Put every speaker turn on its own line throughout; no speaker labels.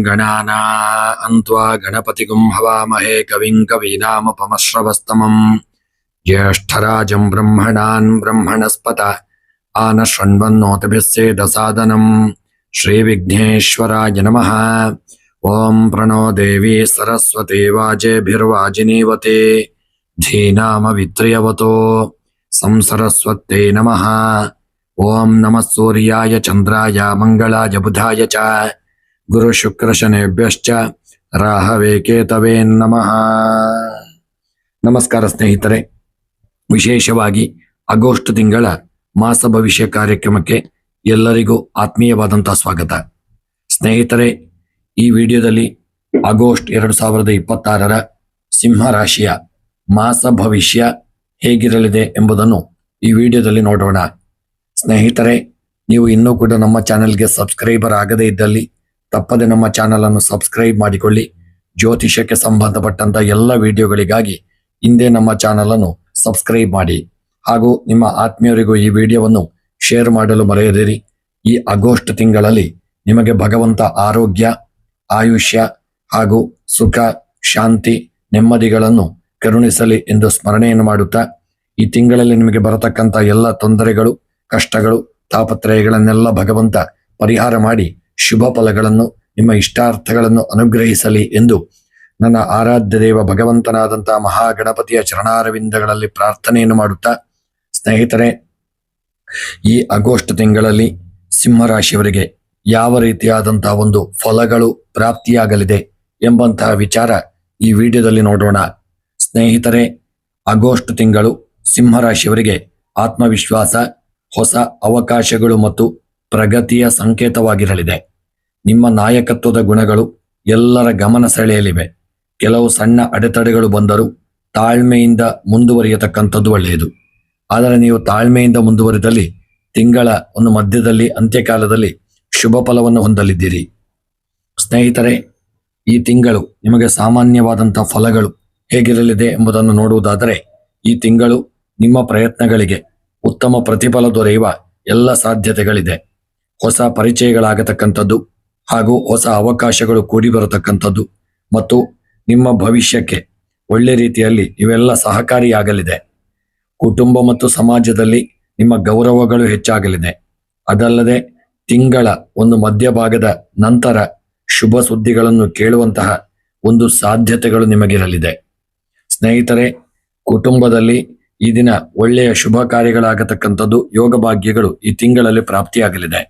ಗಣಾನಾನ್ತ್ವಾ ಗಣಪತಿಗುಂ ಹವಾಮಹೇ ಕವಿಂ ಕವೀನಾಮಪಮಶ್ರವಸ್ತಮಂ ಜ್ಯೇಷ್ಠರಾಜಂ ಬ್ರಹ್ಮಣಾನ್ ಬ್ರಹ್ಮಣಸ್ಪತ ಆನಶೃಣ್ವನ್ನೋತಿಭಿಸ್ಸೇದಸಾದನಂ ಶ್ರೀ ವಿಘ್ನೇಶ್ವರಾಯ ನಮಃ. ಓಂ ಪ್ರಣೋ ದೇವಿ ಸರಸ್ವತಿ ವಾಜೇಭಿರ್ವಾಜಿನೀವತೆ ಧೀನಾಮ ವಿತ್ರಿಯವತೋ ಸಂಸರಸ್ವತ್ಯೈ ನಮಃ. ಓಂ ನಮಃ ಸೂರ್ಯಾಯ ಚಂದ್ರಾಯ ಮಂಗಳಾಯ ಬುಧಾಯ ಚ ಗುರು ಶುಕ್ರ ಶನೇಭ್ಯಶ್ಚ ರಾಹವೇ ಕೇತವೇ ನಮಃ. ನಮಸ್ಕಾರ ಸ್ನೇಹಿತರೆ, ವಿಶೇಷವಾಗಿ ಆಗಸ್ಟ್ ತಿಂಗಳ ಮಾಸ ಭವಿಷ್ಯ ಕಾರ್ಯಕ್ರಮಕ್ಕೆ ಎಲ್ಲರಿಗೂ ಆತ್ಮೀಯವಾದಂತಹ ಸ್ವಾಗತ. ಸ್ನೇಹಿತರೆ, ಈ ವಿಡಿಯೋದಲ್ಲಿ ಆಗಸ್ಟ್ 2026 ಸಿಂಹ ರಾಶಿಯ ಮಾಸ ಭವಿಷ್ಯ ಹೇಗಿರಲಿದೆ ಎಂಬುದನ್ನು ಈ ವಿಡಿಯೋದಲ್ಲಿ ನೋಡೋಣ. ಸ್ನೇಹಿತರೆ, ನೀವು ಇನ್ನೂ ಕೂಡ ನಮ್ಮ ಚಾನೆಲ್ಗೆ ಸಬ್ಸ್ಕ್ರೈಬರ್ ಆಗದೇ ಇದ್ದಲ್ಲಿ ತಪ್ಪದೆ ನಮ್ಮ ಚಾನೆಲ್ ಅನ್ನು ಸಬ್ಸ್ಕ್ರೈಬ್ ಮಾಡಿಕೊಳ್ಳಿ. ಜ್ಯೋತಿಷ್ಯಕ್ಕೆ ಸಂಬಂಧಪಟ್ಟಂತ ಎಲ್ಲ ವಿಡಿಯೋಗಳಿಗಾಗಿ ಹಿಂದೆ ನಮ್ಮ ಚಾನೆಲ್ ಅನ್ನು ಸಬ್ಸ್ಕ್ರೈಬ್ ಮಾಡಿ. ಹಾಗೂ ನಿಮ್ಮ ಆತ್ಮೀಯರಿಗೂ ಈ ವಿಡಿಯೋವನ್ನು ಶೇರ್ ಮಾಡಲು ಮರೆಯದಿರಿ. ಈ ಆಗಸ್ಟ್ ತಿಂಗಳಲ್ಲಿ ನಿಮಗೆ ಭಗವಂತ ಆರೋಗ್ಯ, ಆಯುಷ್ಯ ಹಾಗೂ ಸುಖ, ಶಾಂತಿ, ನೆಮ್ಮದಿಗಳನ್ನು ಕರುಣಿಸಲಿ ಎಂದು ಸ್ಮರಣೆಯನ್ನು ಮಾಡುತ್ತಾ, ಈ ತಿಂಗಳಲ್ಲಿ ನಿಮಗೆ ಬರತಕ್ಕಂಥ ಎಲ್ಲ ತೊಂದರೆಗಳು, ಕಷ್ಟಗಳು, ತಾಪತ್ರಯಗಳನ್ನೆಲ್ಲ ಭಗವಂತ ಪರಿಹಾರ ಮಾಡಿ ಶುಭ ಫಲಗಳನ್ನು, ನಿಮ್ಮ ಇಷ್ಟಾರ್ಥಗಳನ್ನು ಅನುಗ್ರಹಿಸಲಿ ಎಂದು ನನ್ನ ಆರಾಧ್ಯ ದೇವ ಭಗವಂತನಾದಂತಹ ಮಹಾಗಣಪತಿಯ ಚರಣಾರವಿಂದಗಳಲ್ಲಿ ಪ್ರಾರ್ಥನೆಯನ್ನು ಮಾಡುತ್ತಾ, ಸ್ನೇಹಿತರೆ, ಈ ಆಗಸ್ಟ್ ತಿಂಗಳಲ್ಲಿ ಸಿಂಹರಾಶಿಯವರಿಗೆ ಯಾವ ರೀತಿಯಾದಂತಹ ಒಂದು ಫಲಗಳು ಪ್ರಾಪ್ತಿಯಾಗಲಿದೆ ಎಂಬಂತಹ ವಿಚಾರ ಈ ವಿಡಿಯೋದಲ್ಲಿ ನೋಡೋಣ. ಸ್ನೇಹಿತರೆ, ಆಗಸ್ಟ್ ತಿಂಗಳು ಸಿಂಹರಾಶಿಯವರಿಗೆ ಆತ್ಮವಿಶ್ವಾಸ, ಹೊಸ ಅವಕಾಶಗಳು ಮತ್ತು ಪ್ರಗತಿಯ ಸಂಕೇತವಾಗಿರಲಿದೆ. ನಿಮ್ಮ ನಾಯಕತ್ವದ ಗುಣಗಳು ಎಲ್ಲರ ಗಮನ ಸೆಳೆಯಲಿವೆ. ಕೆಲವು ಸಣ್ಣ ಅಡೆತಡೆಗಳು ಬಂದರೂ ತಾಳ್ಮೆಯಿಂದ ಮುಂದುವರಿಯತಕ್ಕಂಥದ್ದು ಒಳ್ಳೆಯದು. ಆದರೆ ನೀವು ತಾಳ್ಮೆಯಿಂದ ಮುಂದುವರಿದಲ್ಲಿ ತಿಂಗಳ ಒಂದು ಮಧ್ಯದಲ್ಲಿ, ಅಂತ್ಯಕಾಲದಲ್ಲಿ ಶುಭ ಫಲವನ್ನು ಹೊಂದಲಿದ್ದೀರಿ. ಸ್ನೇಹಿತರೆ, ಈ ತಿಂಗಳು ನಿಮಗೆ ಸಾಮಾನ್ಯವಾದಂತಹ ಫಲಗಳು ಹೇಗಿರಲಿದೆ ಎಂಬುದನ್ನು ನೋಡುವುದಾದರೆ, ಈ ತಿಂಗಳು ನಿಮ್ಮ ಪ್ರಯತ್ನಗಳಿಗೆ ಉತ್ತಮ ಪ್ರತಿಫಲ ದೊರೆಯುವ ಎಲ್ಲ ಸಾಧ್ಯತೆಗಳಿದೆ. ಹೊಸ ಪರಿಚಯಗಳಾಗತಕ್ಕಂಥದ್ದು ಹಾಗೂ ಹೊಸ ಅವಕಾಶಗಳು ಕೂಡಿ ಬರತಕ್ಕಂಥದ್ದು ಮತ್ತು ನಿಮ್ಮ ಭವಿಷ್ಯಕ್ಕೆ ಒಳ್ಳೆ ರೀತಿಯಲ್ಲಿ ಇವೆಲ್ಲ ಸಹಕಾರಿಯಾಗಲಿದೆ. ಕುಟುಂಬ ಮತ್ತು ಸಮಾಜದಲ್ಲಿ ನಿಮ್ಮ ಗೌರವಗಳು ಹೆಚ್ಚಾಗಲಿದೆ. ಅದಲ್ಲದೆ ತಿಂಗಳ ಒಂದು ಮಧ್ಯಭಾಗದ ನಂತರ ಶುಭ ಸುದ್ದಿಗಳನ್ನು ಕೇಳುವಂತಹ ಒಂದು ಸಾಧ್ಯತೆಗಳು ನಿಮಗಿರಲಿದೆ. ಸ್ನೇಹಿತರೆ, ಕುಟುಂಬದಲ್ಲಿ ಈ ದಿನ ಒಳ್ಳೆಯ ಶುಭ ಕಾರ್ಯಗಳಾಗತಕ್ಕಂಥದ್ದು, ಯೋಗ ಭಾಗ್ಯಗಳು ಈ ತಿಂಗಳಲ್ಲಿ ಪ್ರಾಪ್ತಿಯಾಗಲಿದೆ.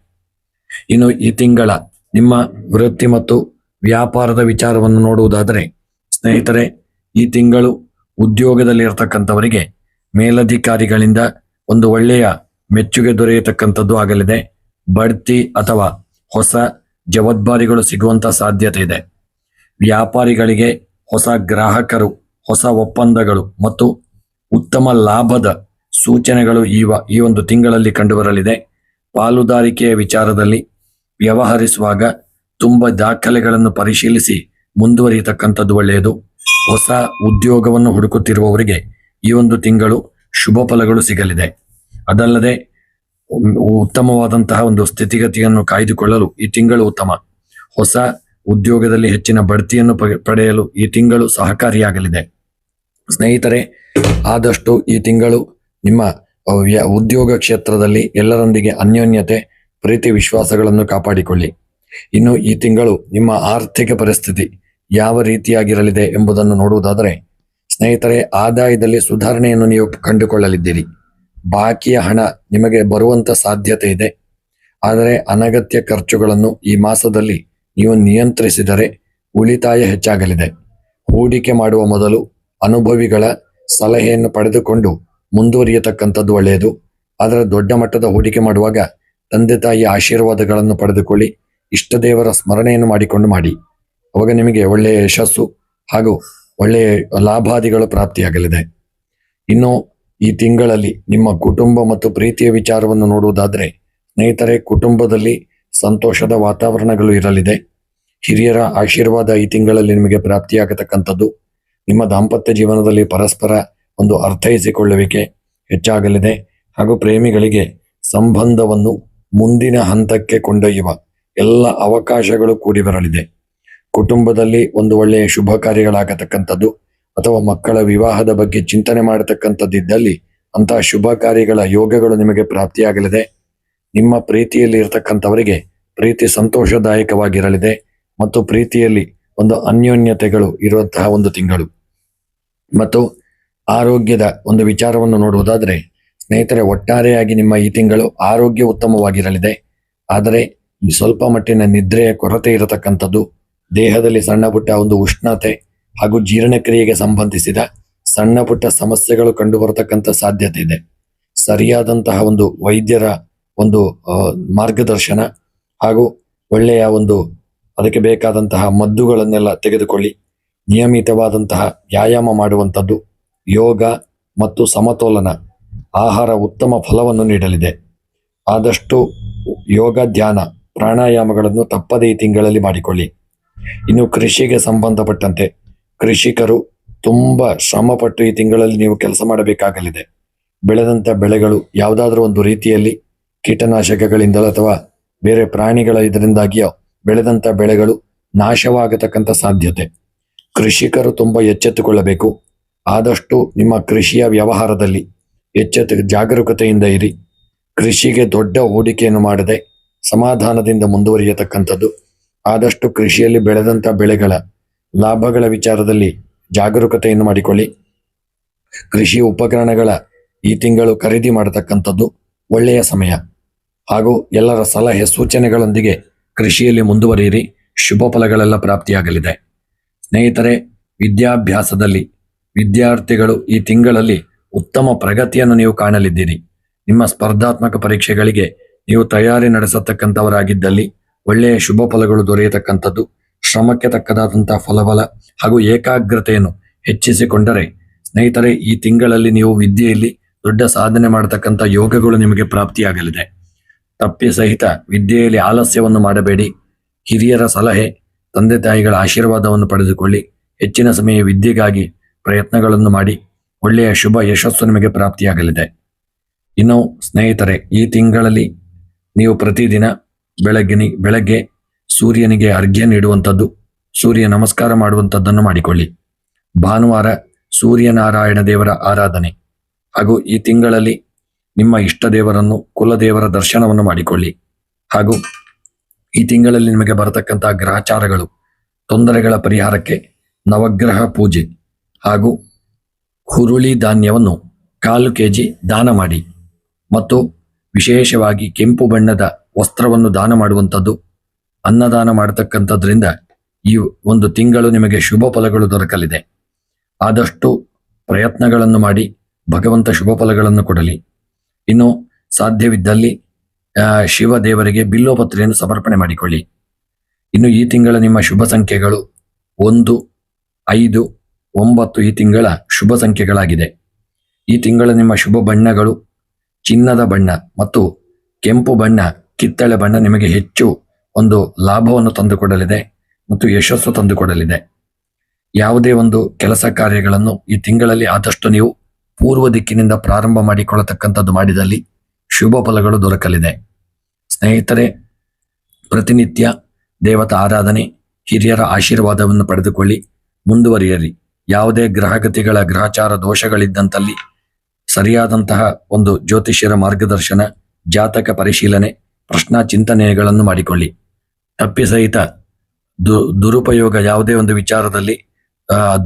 ಇನ್ನು ಈ ತಿಂಗಳ ನಿಮ್ಮ ವೃತ್ತಿ ಮತ್ತು ವ್ಯಾಪಾರದ ವಿಚಾರವನ್ನು ನೋಡುವುದಾದರೆ, ಸ್ನೇಹಿತರೆ, ಈ ತಿಂಗಳು ಉದ್ಯೋಗದಲ್ಲಿ ಇರತಕ್ಕಂಥವರಿಗೆ ಮೇಲಧಿಕಾರಿಗಳಿಂದ ಒಂದು ಒಳ್ಳೆಯ ಮೆಚ್ಚುಗೆ ದೊರೆಯತಕ್ಕಂಥದ್ದು ಆಗಲಿದೆ. ಬಡ್ತಿ ಅಥವಾ ಹೊಸ ಜವಾಬ್ದಾರಿಗಳು ಸಿಗುವಂತ ಸಾಧ್ಯತೆ ಇದೆ. ವ್ಯಾಪಾರಿಗಳಿಗೆ ಹೊಸ ಗ್ರಾಹಕರು, ಹೊಸ ಒಪ್ಪಂದಗಳು ಮತ್ತು ಉತ್ತಮ ಲಾಭದ ಸೂಚನೆಗಳು ಈ ಒಂದು ತಿಂಗಳಲ್ಲಿ ಕಂಡುಬರಲಿದೆ. ಪಾಲುದಾರಿಕೆಯ ವಿಚಾರದಲ್ಲಿ ವ್ಯವಹರಿಸುವಾಗ ತುಂಬ ದಾಖಲೆಗಳನ್ನು ಪರಿಶೀಲಿಸಿ ಮುಂದುವರಿಯತಕ್ಕಂಥದ್ದು ಒಳ್ಳೆಯದು. ಹೊಸ ಉದ್ಯೋಗವನ್ನು ಹುಡುಕುತ್ತಿರುವವರಿಗೆ ಈ ಒಂದು ತಿಂಗಳು ಶುಭ ಫಲಗಳು ಸಿಗಲಿದೆ. ಅದಲ್ಲದೆ ಉತ್ತಮವಾದಂತಹ ಒಂದು ಸ್ಥಿತಿಗತಿಯನ್ನು ಕಾಯ್ದುಕೊಳ್ಳಲು ಈ ತಿಂಗಳು ಉತ್ತಮ. ಹೊಸ ಉದ್ಯೋಗದಲ್ಲಿ ಹೆಚ್ಚಿನ ಬಡ್ತಿಯನ್ನು ಪಡೆಯಲು ಈ ತಿಂಗಳು ಸಹಕಾರಿಯಾಗಲಿದೆ. ಸ್ನೇಹಿತರೆ, ಆದಷ್ಟು ಈ ತಿಂಗಳು ನಿಮ್ಮ ಉದ್ಯೋಗ ಕ್ಷೇತ್ರದಲ್ಲಿ ಎಲ್ಲರೊಂದಿಗೆ ಅನ್ಯೋನ್ಯತೆ, ಪ್ರೀತಿ, ವಿಶ್ವಾಸಗಳನ್ನು ಕಾಪಾಡಿಕೊಳ್ಳಿ. ಇನ್ನು ಈ ತಿಂಗಳು ನಿಮ್ಮ ಆರ್ಥಿಕ ಪರಿಸ್ಥಿತಿ ಯಾವ ರೀತಿಯಾಗಿರಲಿದೆ ಎಂಬುದನ್ನು ನೋಡುವುದಾದರೆ, ಸ್ನೇಹಿತರೆ, ಆದಾಯದಲ್ಲಿ ಸುಧಾರಣೆಯನ್ನು ನೀವು ಕಂಡುಕೊಳ್ಳಲಿದ್ದೀರಿ. ಬಾಕಿಯ ಹಣ ನಿಮಗೆ ಬರುವಂತ ಸಾಧ್ಯತೆ ಇದೆ. ಆದರೆ ಅನಗತ್ಯ ಖರ್ಚುಗಳನ್ನು ಈ ಮಾಸದಲ್ಲಿ ನೀವು ನಿಯಂತ್ರಿಸಿದರೆ ಉಳಿತಾಯ ಹೆಚ್ಚಾಗಲಿದೆ. ಹೂಡಿಕೆ ಮಾಡುವ ಮೊದಲು ಅನುಭವಿಗಳ ಸಲಹೆಯನ್ನು ಪಡೆದುಕೊಂಡು ಮುಂದುವರಿಯತಕ್ಕಂಥದ್ದು ಒಳ್ಳೆಯದು. ಆದರೆ ದೊಡ್ಡ ಮಟ್ಟದ ಹೂಡಿಕೆ ಮಾಡುವಾಗ ತಂದೆ ತಾಯಿಯ ಆಶೀರ್ವಾದಗಳನ್ನು ಪಡೆದುಕೊಳ್ಳಿ. ಇಷ್ಟ ದೇವರ ಸ್ಮರಣೆಯನ್ನು ಮಾಡಿಕೊಂಡು ಮಾಡಿ. ಅವಾಗ ನಿಮಗೆ ಒಳ್ಳೆಯ ಯಶಸ್ಸು ಹಾಗೂ ಒಳ್ಳೆಯ ಲಾಭಾದಿಗಳು ಪ್ರಾಪ್ತಿಯಾಗಲಿದೆ. ಇನ್ನು ಈ ತಿಂಗಳಲ್ಲಿ ನಿಮ್ಮ ಕುಟುಂಬ ಮತ್ತು ಪ್ರೀತಿಯ ವಿಚಾರವನ್ನು ನೋಡುವುದಾದರೆ, ಸ್ನೇಹಿತರೆ, ಕುಟುಂಬದಲ್ಲಿ ಸಂತೋಷದ ವಾತಾವರಣಗಳು ಇರಲಿದೆ. ಹಿರಿಯರ ಆಶೀರ್ವಾದ ಈ ತಿಂಗಳಲ್ಲಿ ನಿಮಗೆ ಪ್ರಾಪ್ತಿಯಾಗತಕ್ಕಂಥದ್ದು. ನಿಮ್ಮ ದಾಂಪತ್ಯ ಜೀವನದಲ್ಲಿ ಪರಸ್ಪರ ಒಂದು ಅರ್ಥೈಸಿಕೊಳ್ಳುವಿಕೆ ಹೆಚ್ಚಾಗಲಿದೆ. ಹಾಗೂ ಪ್ರೇಮಿಗಳಿಗೆ ಸಂಬಂಧವನ್ನು ಮುಂದಿನ ಹಂತಕ್ಕೆ ಕೊಂಡೊಯ್ಯುವ ಎಲ್ಲ ಅವಕಾಶಗಳು ಕೂಡಿ ಬರಲಿದೆ. ಕುಟುಂಬದಲ್ಲಿ ಒಂದು ಒಳ್ಳೆಯ ಶುಭ ಕಾರ್ಯಗಳಾಗತಕ್ಕಂಥದ್ದು ಅಥವಾ ಮಕ್ಕಳ ವಿವಾಹದ ಬಗ್ಗೆ ಚಿಂತನೆ ಮಾಡತಕ್ಕಂಥದ್ದಿದ್ದಲ್ಲಿ ಅಂತಹ ಶುಭ ಕಾರ್ಯಗಳ ಯೋಗಗಳು ನಿಮಗೆ ಪ್ರಾಪ್ತಿಯಾಗಲಿದೆ. ನಿಮ್ಮ ಪ್ರೀತಿಯಲ್ಲಿ ಇರತಕ್ಕಂಥವರಿಗೆ ಪ್ರೀತಿ ಸಂತೋಷದಾಯಕವಾಗಿರಲಿದೆ ಮತ್ತು ಪ್ರೀತಿಯಲ್ಲಿ ಒಂದು ಅನ್ಯೋನ್ಯತೆಗಳು ಇರುವಂತಹ ಒಂದು ತಿಂಗಳು. ಮತ್ತು ಆರೋಗ್ಯದ ಒಂದು ವಿಚಾರವನ್ನು ನೋಡುವುದಾದರೆ ಸ್ನೇಹಿತರೆ, ಒಟ್ಟಾರೆಯಾಗಿ ನಿಮ್ಮ ಈ ತಿಂಗಳು ಆರೋಗ್ಯ ಉತ್ತಮವಾಗಿರಲಿದೆ. ಆದರೆ ಸ್ವಲ್ಪ ಮಟ್ಟಿನ ನಿದ್ರೆಯ ಕೊರತೆ ಇರತಕ್ಕಂಥದ್ದು, ದೇಹದಲ್ಲಿ ಸಣ್ಣ ಪುಟ್ಟ ಒಂದು ಉಷ್ಣತೆ ಹಾಗೂ ಜೀರ್ಣಕ್ರಿಯೆಗೆ ಸಂಬಂಧಿಸಿದ ಸಣ್ಣ ಪುಟ್ಟ ಸಮಸ್ಯೆಗಳು ಕಂಡು ಬರತಕ್ಕಂಥ ಸಾಧ್ಯತೆ ಇದೆ. ಸರಿಯಾದಂತಹ ಒಂದು ವೈದ್ಯರ ಒಂದು ಮಾರ್ಗದರ್ಶನ ಹಾಗೂ ಒಳ್ಳೆಯ ಒಂದು ಅದಕ್ಕೆ ಬೇಕಾದಂತಹ ಮದ್ದುಗಳನ್ನೆಲ್ಲ ತೆಗೆದುಕೊಳ್ಳಿ. ನಿಯಮಿತವಾದಂತಹ ವ್ಯಾಯಾಮ ಮಾಡುವಂಥದ್ದು, ಯೋಗ ಮತ್ತು ಸಮತೋಲನ ಆಹಾರ ಉತ್ತಮ ಫಲವನ್ನು ನೀಡಲಿದೆ. ಆದಷ್ಟು ಯೋಗ, ಧ್ಯಾನ, ಪ್ರಾಣಾಯಾಮಗಳನ್ನು ತಪ್ಪದೇ ಈ ತಿಂಗಳಲ್ಲಿ ಮಾಡಿಕೊಳ್ಳಿ. ಇನ್ನು ಕೃಷಿಗೆ ಸಂಬಂಧಪಟ್ಟಂತೆ ಕೃಷಿಕರು ತುಂಬ ಶ್ರಮಪಟ್ಟು ಈ ತಿಂಗಳಲ್ಲಿ ನೀವು ಕೆಲಸ ಮಾಡಬೇಕಾಗಲಿದೆ. ಬೆಳೆದಂಥ ಬೆಳೆಗಳು ಯಾವುದಾದ್ರೂ ಒಂದು ರೀತಿಯಲ್ಲಿ ಕೀಟನಾಶಕಗಳಿಂದಲೋ ಅಥವಾ ಬೇರೆ ಪ್ರಾಣಿಗಳ ಇದರಿಂದಾಗಿಯೋ ಬೆಳೆದಂಥ ಬೆಳೆಗಳು ನಾಶವಾಗತಕ್ಕಂಥ ಸಾಧ್ಯತೆ. ಕೃಷಿಕರು ತುಂಬ ಎಚ್ಚೆತ್ತುಕೊಳ್ಳಬೇಕು. ಆದಷ್ಟು ನಿಮ್ಮ ಕೃಷಿಯ ವ್ಯವಹಾರದಲ್ಲಿ ಜಾಗರೂಕತೆಯಿಂದ ಇರಿ. ಕೃಷಿಗೆ ದೊಡ್ಡ ಹೂಡಿಕೆಯನ್ನು ಮಾಡದೆ ಸಮಾಧಾನದಿಂದ ಮುಂದುವರಿಯತಕ್ಕಂಥದ್ದು. ಆದಷ್ಟು ಕೃಷಿಯಲ್ಲಿ ಬೆಳೆದಂಥ ಬೆಳೆಗಳ ಲಾಭಗಳ ವಿಚಾರದಲ್ಲಿ ಜಾಗರೂಕತೆಯನ್ನು ಮಾಡಿಕೊಳ್ಳಿ. ಕೃಷಿ ಉಪಕರಣಗಳ ಈ ತಿಂಗಳು ಖರೀದಿ ಮಾಡತಕ್ಕಂಥದ್ದು ಒಳ್ಳೆಯ ಸಮಯ. ಹಾಗೂ ಎಲ್ಲರ ಸಲಹೆ ಸೂಚನೆಗಳೊಂದಿಗೆ ಕೃಷಿಯಲ್ಲಿ ಮುಂದುವರಿಯಿರಿ. ಶುಭ ಫಲಗಳೆಲ್ಲ ಪ್ರಾಪ್ತಿಯಾಗಲಿದೆ. ಸ್ನೇಹಿತರೆ, ವಿದ್ಯಾಭ್ಯಾಸದಲ್ಲಿ ವಿದ್ಯಾರ್ಥಿಗಳು ಈ ತಿಂಗಳಲ್ಲಿ ಉತ್ತಮ ಪ್ರಗತಿಯನ್ನು ನೀವು ಕಾಣಲಿದ್ದೀರಿ. ನಿಮ್ಮ ಸ್ಪರ್ಧಾತ್ಮಕ ಪರೀಕ್ಷೆಗಳಿಗೆ ನೀವು ತಯಾರಿ ನಡೆಸತಕ್ಕಂಥವರಾಗಿದ್ದಲ್ಲಿ ಒಳ್ಳೆಯ ಶುಭ ಫಲಗಳು ದೊರೆಯತಕ್ಕಂಥದ್ದು. ಶ್ರಮಕ್ಕೆ ತಕ್ಕದಾದಂತಹ ಫಲಬಲ ಹಾಗೂ ಏಕಾಗ್ರತೆಯನ್ನು ಹೆಚ್ಚಿಸಿಕೊಂಡರೆ ಸ್ನೇಹಿತರೆ, ಈ ತಿಂಗಳಲ್ಲಿ ನೀವು ವಿದ್ಯೆಯಲ್ಲಿ ದೊಡ್ಡ ಸಾಧನೆ ಮಾಡತಕ್ಕಂಥ ಯೋಗಗಳು ನಿಮಗೆ ಪ್ರಾಪ್ತಿಯಾಗಲಿದೆ. ತಪ್ಪಿ ಸಹಿತ ವಿದ್ಯೆಯಲ್ಲಿ ಆಲಸ್ಯವನ್ನು ಮಾಡಬೇಡಿ. ಹಿರಿಯರ ಸಲಹೆ, ತಂದೆ ತಾಯಿಗಳ ಆಶೀರ್ವಾದವನ್ನು ಪಡೆದುಕೊಳ್ಳಿ. ಹೆಚ್ಚಿನ ಸಮಯ ವಿದ್ಯೆಗಾಗಿ ಪ್ರಯತ್ನಗಳನ್ನು ಮಾಡಿ. ಒಳ್ಳೆಯ ಶುಭ ಯಶಸ್ಸು ನಿಮಗೆ ಪ್ರಾಪ್ತಿಯಾಗಲಿದೆ. ಇನ್ನು ಸ್ನೇಹಿತರೆ, ಈ ತಿಂಗಳಲ್ಲಿ ನೀವು ಪ್ರತಿದಿನ ಬೆಳಗ್ಗೆ ಸೂರ್ಯನಿಗೆ ಅರ್ಘ್ಯ ನೀಡುವಂಥದ್ದು, ಸೂರ್ಯ ನಮಸ್ಕಾರ ಮಾಡುವಂಥದ್ದನ್ನು ಮಾಡಿಕೊಳ್ಳಿ. ಭಾನುವಾರ ಸೂರ್ಯನಾರಾಯಣ ದೇವರ ಆರಾಧನೆ ಹಾಗೂ ಈ ತಿಂಗಳಲ್ಲಿ ನಿಮ್ಮ ಇಷ್ಟ ದೇವರನ್ನು, ಕುಲದೇವರ ದರ್ಶನವನ್ನು ಮಾಡಿಕೊಳ್ಳಿ. ಹಾಗೂ ಈ ತಿಂಗಳಲ್ಲಿ ನಿಮಗೆ ಬರತಕ್ಕಂತಹ ಗ್ರಹಚಾರಗಳು ತೊಂದರೆಗಳ ಪರಿಹಾರಕ್ಕೆ ನವಗ್ರಹ ಪೂಜೆ ಹಾಗೂ ಹುರುಳಿ ಧಾನ್ಯವನ್ನು 1/4 kg ದಾನ ಮಾಡಿ. ಮತ್ತು ವಿಶೇಷವಾಗಿ ಕೆಂಪು ಬಣ್ಣದ ವಸ್ತ್ರವನ್ನು ದಾನ ಮಾಡುವಂಥದ್ದು, ಅನ್ನದಾನ ಮಾಡತಕ್ಕಂಥದ್ರಿಂದ ಈ ಒಂದು ತಿಂಗಳು ನಿಮಗೆ ಶುಭ ಫಲಗಳು ದೊರಕಲಿದೆ. ಆದಷ್ಟು ಪ್ರಯತ್ನಗಳನ್ನು ಮಾಡಿ, ಭಗವಂತ ಶುಭ ಫಲಗಳನ್ನು ಕೊಡಲಿ. ಇನ್ನು ಸಾಧ್ಯವಿದ್ದಲ್ಲಿ ಶಿವ ದೇವರಿಗೆ ಬಿಲ್ಲೋಪತ್ರೆಯನ್ನು ಸಮರ್ಪಣೆ ಮಾಡಿಕೊಳ್ಳಿ. ಇನ್ನು ಈ ತಿಂಗಳ ನಿಮ್ಮ ಶುಭ ಸಂಖ್ಯೆಗಳು 1, 5, 9 ಈ ತಿಂಗಳ ಶುಭ ಸಂಖ್ಯೆಗಳಾಗಿದೆ. ಈ ತಿಂಗಳ ನಿಮ್ಮ ಶುಭ ಬಣ್ಣಗಳು ಚಿನ್ನದ ಬಣ್ಣ ಮತ್ತು ಕೆಂಪು ಬಣ್ಣ, ಕಿತ್ತಳೆ ಬಣ್ಣ ನಿಮಗೆ ಹೆಚ್ಚು ಒಂದು ಲಾಭವನ್ನು ತಂದುಕೊಡಲಿದೆ ಮತ್ತು ಯಶಸ್ಸು ತಂದುಕೊಡಲಿದೆ. ಯಾವುದೇ ಒಂದು ಕೆಲಸ ಕಾರ್ಯಗಳನ್ನು ಈ ತಿಂಗಳಲ್ಲಿ ಆದಷ್ಟು ನೀವು ಪೂರ್ವ ದಿಕ್ಕಿನಿಂದ ಪ್ರಾರಂಭ ಮಾಡಿಕೊಳ್ಳತಕ್ಕಂಥದ್ದು ಮಾಡಿದಲ್ಲಿ ಶುಭ ಫಲಗಳು ದೊರಕಲಿದೆ. ಸ್ನೇಹಿತರೆ, ಪ್ರತಿನಿತ್ಯ ದೇವತಾ ಆರಾಧನೆ, ಹಿರಿಯರ ಆಶೀರ್ವಾದವನ್ನು ಪಡೆದುಕೊಳ್ಳಿ, ಮುಂದುವರಿಯಿರಿ. ಯಾವುದೇ ಗ್ರಹಗತಿಗಳ ಗ್ರಹಚಾರ ದೋಷಗಳಿದ್ದಂತಲ್ಲಿ ಸರಿಯಾದಂತಹ ಒಂದು ಜ್ಯೋತಿಷ್ಯರ ಮಾರ್ಗದರ್ಶನ, ಜಾತಕ ಪರಿಶೀಲನೆ, ಪ್ರಶ್ನಾ ಚಿಂತನೆಗಳನ್ನು ಮಾಡಿಕೊಳ್ಳಿ. ತಪ್ಪಿ ಸಹಿತ ದುರುಪಯೋಗ ಯಾವುದೇ ಒಂದು ವಿಚಾರದಲ್ಲಿ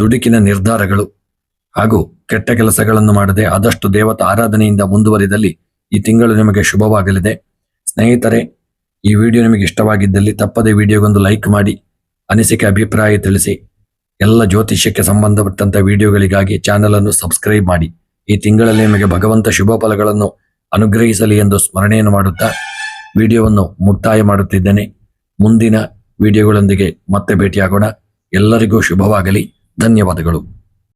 ದುಡುಕಿನ ನಿರ್ಧಾರಗಳು ಹಾಗೂ ಕೆಟ್ಟ ಕೆಲಸಗಳನ್ನು ಮಾಡದೆ ಆದಷ್ಟು ದೇವತಾ ಆರಾಧನೆಯಿಂದ ಮುಂದುವರಿದಲ್ಲಿ ಈ ತಿಂಗಳು ನಿಮಗೆ ಶುಭವಾಗಲಿದೆ. ಸ್ನೇಹಿತರೆ, ಈ ವಿಡಿಯೋ ನಿಮಗೆ ಇಷ್ಟವಾಗಿದ್ದಲ್ಲಿ ತಪ್ಪದೇ ವಿಡಿಯೋಗೊಂದು ಲೈಕ್ ಮಾಡಿ, ಅನಿಸಿಕೆ ಅಭಿಪ್ರಾಯ ತಿಳಿಸಿ. ಎಲ್ಲ ಜ್ಯೋತಿಷ್ಯಕ್ಕೆ ಸಂಬಂಧಪಟ್ಟಂತ ವಿಡಿಯೋಗಳಿಗಾಗಿ ಚಾನೆಲ್ ಅನ್ನು ಸಬ್ಸ್ಕ್ರೈಬ್ ಮಾಡಿ. ಈ ತಿಂಗಳಲ್ಲಿ ನಿಮಗೆ ಭಗವಂತ ಶುಭ ಫಲಗಳನ್ನು ಅನುಗ್ರಹಿಸಲಿ ಎಂದು ಸ್ಮರಣೆಯನ್ನು ಮಾಡುತ್ತಾ ವಿಡಿಯೋವನ್ನು ಮುಕ್ತಾಯ ಮಾಡುತ್ತಿದ್ದೇನೆ. ಮುಂದಿನ ವಿಡಿಯೋಗಳೊಂದಿಗೆ ಮತ್ತೆ ಭೇಟಿಯಾಗೋಣ. ಎಲ್ಲರಿಗೂ ಶುಭವಾಗಲಿ. ಧನ್ಯವಾದಗಳು.